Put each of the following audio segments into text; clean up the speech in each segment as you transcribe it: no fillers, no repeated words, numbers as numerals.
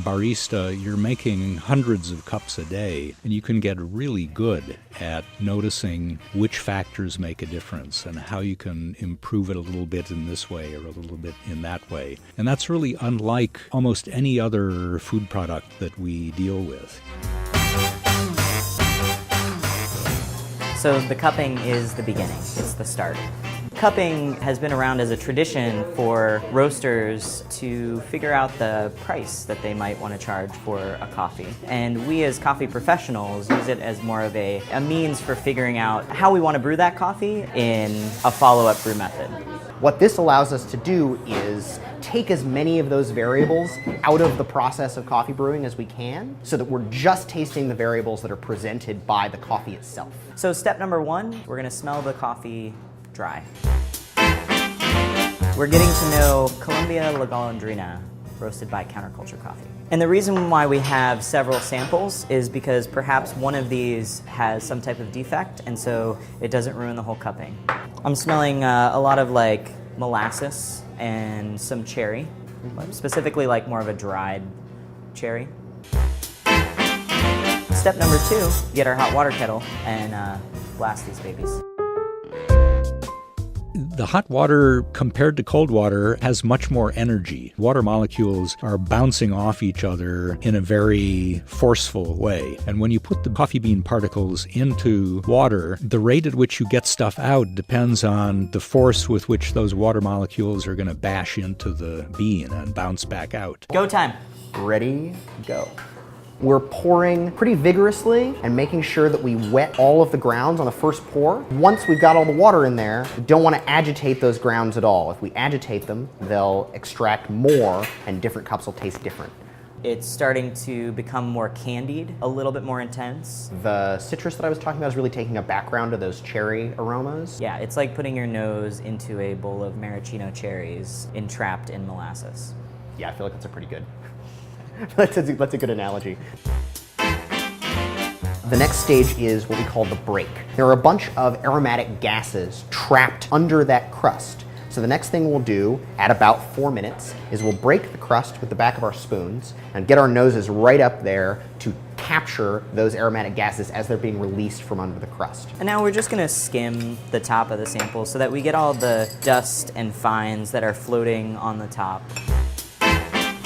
barista, you're making hundreds of cups a day, and you can get really good at noticing which factors make a difference and how you can improve it a little bit in this way or a little bit in that way. And that's really unlike almost any other food product that we deal with. So the cupping is the beginning, it's the start. Cupping has been around as a tradition for roasters to figure out the price that they might want to charge for a coffee. And we as coffee professionals use it as more of a means for figuring out how we want to brew that coffee in a follow-up brew method. What this allows us to do is take as many of those variables out of the process of coffee brewing as we can, so that we're just tasting the variables that are presented by the coffee itself. So step number one, we're going to smell the coffee dry. We're getting to know Colombia La Golondrina, roasted by Counterculture Coffee. And the reason why we have several samples is because perhaps one of these has some type of defect, and so it doesn't ruin the whole cupping. I'm smelling a lot of like molasses and some cherry, specifically like more of a dried cherry. Step number two, get our hot water kettle and blast these babies. The hot water, compared to cold water, has much more energy. Water molecules are bouncing off each other in a very forceful way. And when you put the coffee bean particles into water, the rate at which you get stuff out depends on the force with which those water molecules are going to bash into the bean and bounce back out. Go time. Ready, go. We're pouring pretty vigorously and making sure that we wet all of the grounds on the first pour. Once we've got all the water in there, we don't want to agitate those grounds at all. If we agitate them, they'll extract more and different cups will taste different. It's starting to become more candied, a little bit more intense. The citrus that I was talking about is really taking a background of those cherry aromas. Yeah, it's like putting your nose into a bowl of maraschino cherries entrapped in molasses. Yeah, I feel like that's a pretty good that's a good analogy. The next stage is what we call the break. There are a bunch of aromatic gases trapped under that crust. So the next thing we'll do at about 4 minutes is we'll break the crust with the back of our spoons and get our noses right up there to capture those aromatic gases as they're being released from under the crust. And now we're just gonna skim the top of the sample so that we get all the dust and fines that are floating on the top.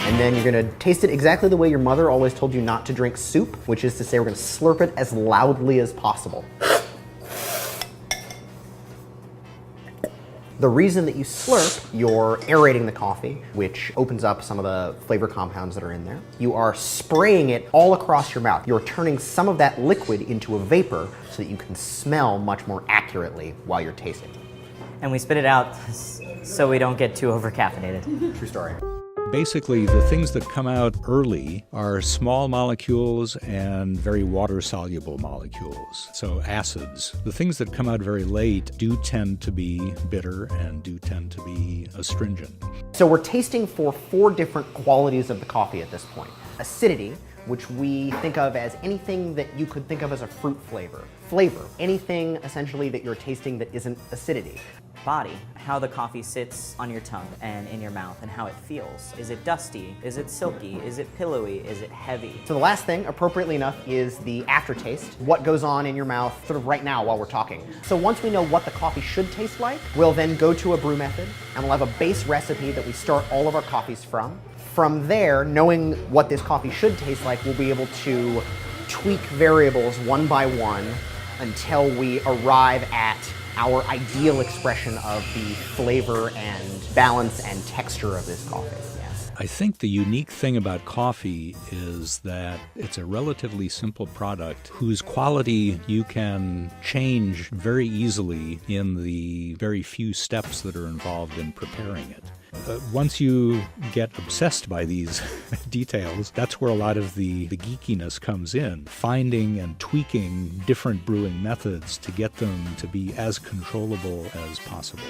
And then you're gonna taste it exactly the way your mother always told you not to drink soup, which is to say we're gonna slurp it as loudly as possible. The reason that you slurp, you're aerating the coffee, which opens up some of the flavor compounds that are in there. You are spraying it all across your mouth. You're turning some of that liquid into a vapor so that you can smell much more accurately while you're tasting. And we spit it out so we don't get too over-caffeinated. True story. Basically, the things that come out early are small molecules and very water-soluble molecules, so acids. The things that come out very late do tend to be bitter and do tend to be astringent. So we're tasting for 4 different qualities of the coffee at this point. Acidity, which we think of as anything that you could think of as a fruit flavor. Flavor, anything essentially that you're tasting that isn't acidity. Body, how the coffee sits on your tongue and in your mouth and how it feels. Is it dusty? Is it silky? Is it pillowy? Is it heavy? So the last thing, appropriately enough, is the aftertaste. What goes on in your mouth sort of right now while we're talking. So once we know what the coffee should taste like, we'll then go to a brew method and we'll have a base recipe that we start all of our coffees from. From there, knowing what this coffee should taste like, we'll be able to tweak variables one by one until we arrive at our ideal expression of the flavor and balance and texture of this coffee. Yes. I think the unique thing about coffee is that it's a relatively simple product whose quality you can change very easily in the very few steps that are involved in preparing it. Once you get obsessed by these details, that's where a lot of the geekiness comes in, finding and tweaking different brewing methods to get them to be as controllable as possible.